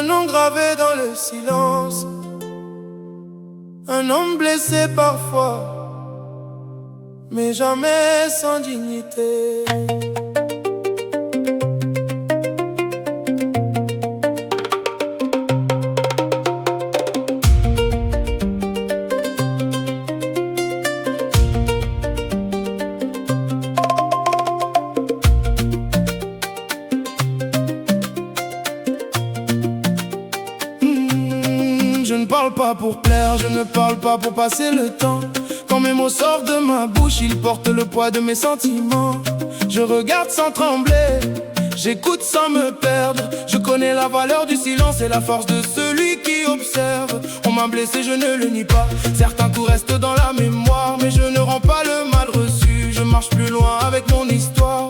nom gravé dans le silence, un homme blessé parfois, mais jamais sans dignité. Je ne parle pas pour plaire, je ne parle pas pour passer le temps. Quand mes mots sortent de ma bouche, ils portent le poids de mes sentiments. Je regarde sans trembler, j'écoute sans me perdre. Je connais la valeur du silence et la force de celui qui observe. On m'a blessé, je ne le nie pas. Certains coups restent dans la mémoire, mais je ne rends pas le mal reçu. Je marche plus loin avec mon histoire.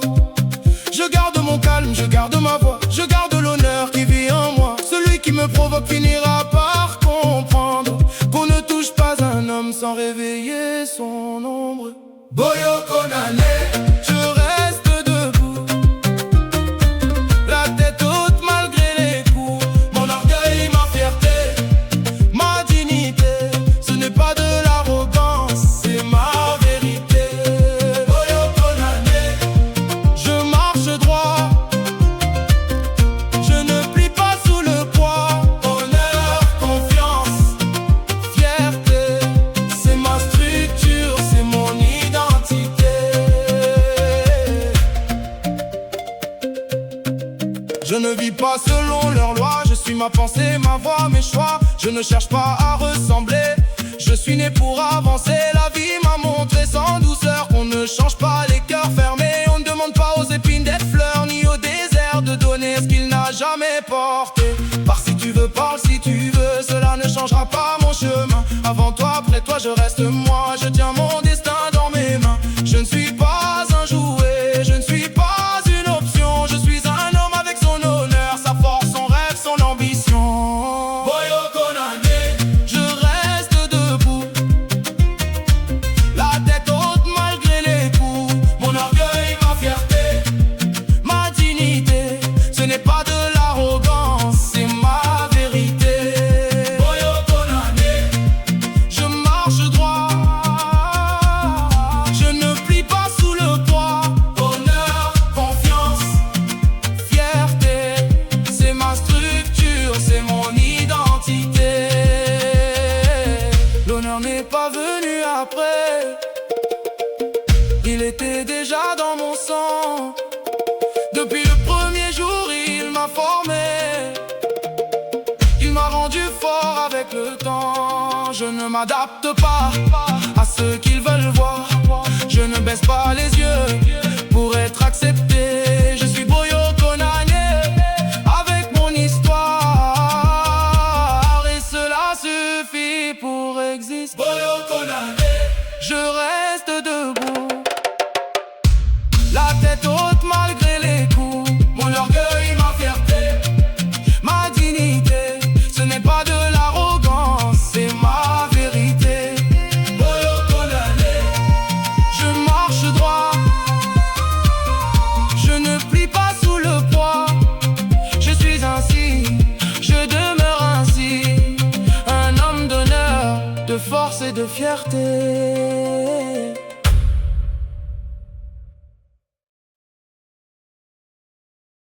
Je garde mon calme, je garde ma voix, je garde l'honneur qui vit en moi. Celui qui me provoque finira par comprendre qu'on ne touche pas un homme sans réveiller son ombre. Boyo Konane, je reste debout, la tête haute malgré les coups. Mon orgueil, ma fierté, ma dignité, ce n'est pas de l'arrogance, c'est ma vérité. Boyo Konane, je marche droit, je ne plie pas sous le poids. Honneur, confiance, fierté, c'est ma structure, c'est mon identité. Je ne vis pas selon leurs lois, je suis ma pensée, ma voix, mes choix. Je ne cherche pas à ressembler, je suis né pour avancer. La vie m'a montré sans douceur qu'on ne change pas les cœurs fermés. On ne demande pas aux épines d'être fleurs, ni au désert de donner ce qu'il n'a jamais porté. Par si tu veux, parle si tu veux, cela ne changera pas mon chemin. Avant toi, après toi, je reste moi, je tiens mon destin dans mes mains. Je ne suis pas un jouet, je ne suis pas une option. Je suis un homme avec son honneur, sa force, son rêve, son ambition. Boyo Konane, je reste debout, la tête haute malgré les coups. Mon orgueil, ma fierté, ma dignité, ce n'est pas de l'arrogance, c'est ma vérité. Boyo Konane, je marche droit, je ne plie pas sous le poids. Honneur, confiance, fierté, c'est ma structure, c'est mon identité. L'honneur n'est pas venu après, il était déjà dans mon sang. Depuis le premier jour, il m'a formé, il m'a rendu fort avec le temps. Je ne m'adapte pas à ce qu'ils veulent voir, je ne baisse pas les yeux pour être accepté. Je suis Boyo Konane, avec mon histoire, et cela suffit pour exister. Boyo Konane, je reste debout, la tête haute malgré les coups. Mon orgueil, ma fierté, ma dignité, ce n'est pas de l'arrogance, c'est ma vérité. Boyo Konane, je marche droit, je ne plie pas sous le poids. Je suis ainsi, je demeure ainsi, un homme d'honneur, de force et de fierté.